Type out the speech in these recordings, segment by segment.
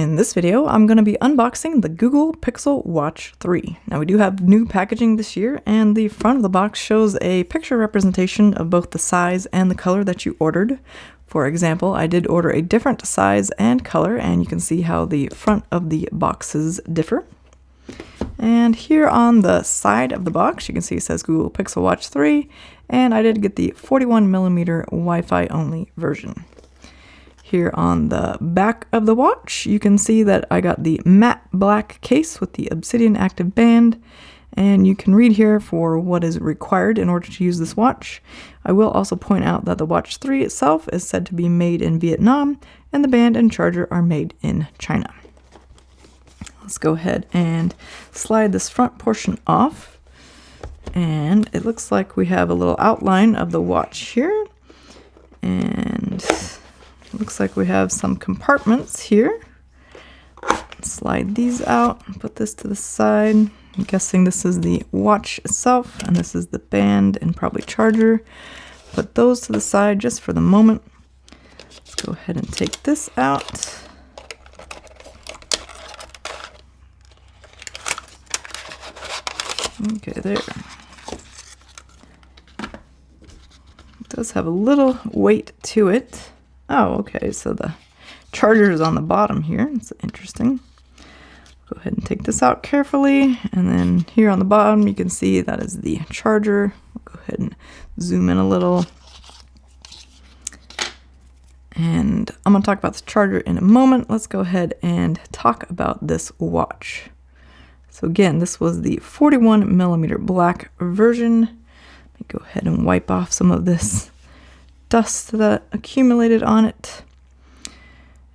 In this video, I'm going to be unboxing the Google Pixel Watch 3. Now we do have new packaging this year, and the front of the box shows a picture representation of both the size and the color that you ordered. For example, I did order a different size and color, and you can see how the front of the boxes differ. And here on the side of the box, you can see it says Google Pixel Watch 3, and I did get the 41mm Wi-Fi only version. Here on the back of the watch, you can see that I got the matte black case with the obsidian active band, and you can read here for what is required in order to use this watch. I will also point out that the Watch 3 itself is said to be made in Vietnam, and the band and charger are made in China. Let's go ahead and slide this front portion off, and it looks like we have a little outline of the watch here, and looks like we have some compartments here. Slide these out, put this to the side. I'm guessing this is the watch itself, and this is the band and probably charger. Put those to the side just for the moment. Let's go ahead and take this out. Okay, there. It does have a little weight to it. Oh, okay, so the charger is on the bottom here. It's interesting. Go ahead and take this out carefully, and then here on the bottom you can see that is the charger. I'll go ahead and zoom in a little. And I'm going to talk about the charger in a moment. Let's go ahead and talk about this watch. So again, this was the 41mm black version. Let me go ahead and wipe off some of this dust that accumulated on it.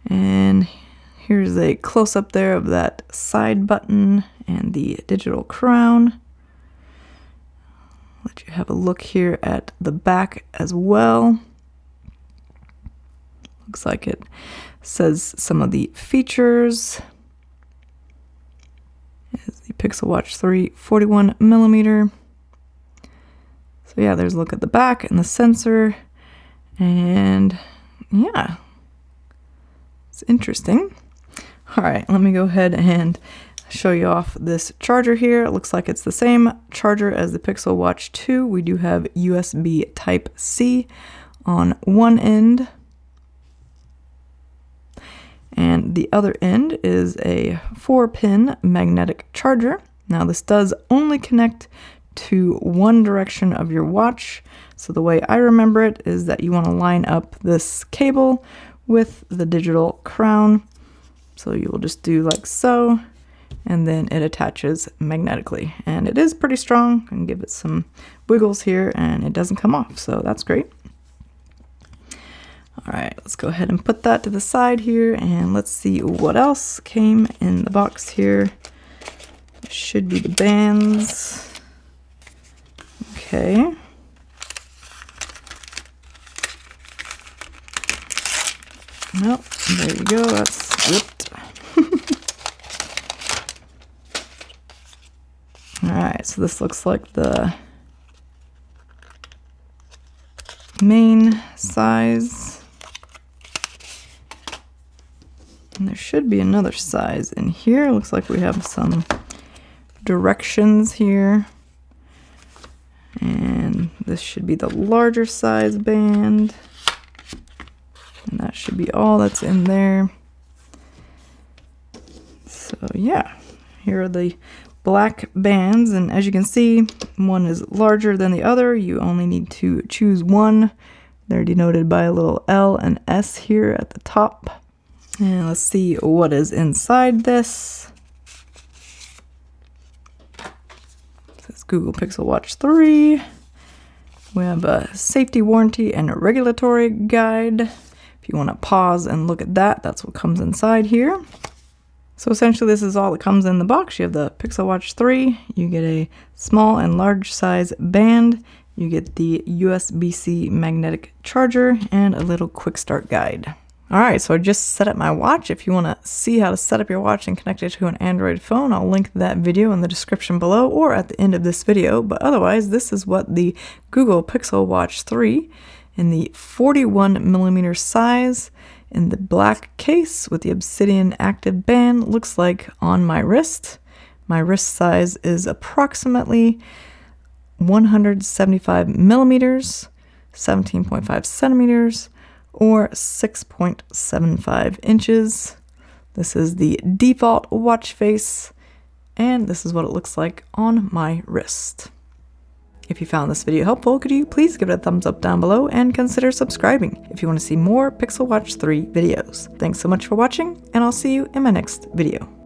And here's a close-up there of that side button and the digital crown. Let you have a look here at the back as well. Looks like it says some of the features. Is the Pixel Watch 3 41mm. So yeah, there's a look at the back and the sensor. And yeah, it's interesting. All right, let me go ahead and show you off this charger here. It looks like it's the same charger as the Pixel Watch 2. We do have USB Type-C on one end, and the other end is a 4-pin magnetic charger. Now this does only connect to one direction of your watch. So the way I remember it is that you want to line up this cable with the digital crown. So you will just do like so, and then it attaches magnetically. And it is pretty strong. I can give it some wiggles here and it doesn't come off, so that's great. All right, let's go ahead and put that to the side here, and let's see what else came in the box here. It should be the bands. Okay. Well, there you go, that's ripped. Alright, so this looks like the main size. And there should be another size in here. Looks like we have some directions here. And this should be the larger size band. And that should be all that's in there. So yeah, here are the black bands, and as you can see, one is larger than the other. You only need to choose one. They're denoted by a little L and S here at the top. And let's see what is inside this. It says Google Pixel Watch 3. We have a safety warranty and a regulatory guide. If you want to pause and look at that, that's what comes inside here. So essentially this is all that comes in the box. You have the Pixel Watch 3, you get a small and large size band, you get the USB-C magnetic charger, and a little quick start guide. Alright, so I just set up my watch. If you want to see how to set up your watch and connect it to an Android phone, I'll link that video in the description below or at the end of this video. But otherwise, this is what the Google Pixel Watch 3 in the 41mm size in the black case with the obsidian active band. Looks like on my wrist. My wrist size is approximately 175 millimeters, 17.5 centimeters, or 6.75 inches. This is the default watch face, and this is what it looks like on my wrist. If you found this video helpful, could you please give it a thumbs up down below and consider subscribing if you want to see more Pixel Watch 3 videos. Thanks so much for watching, and I'll see you in my next video.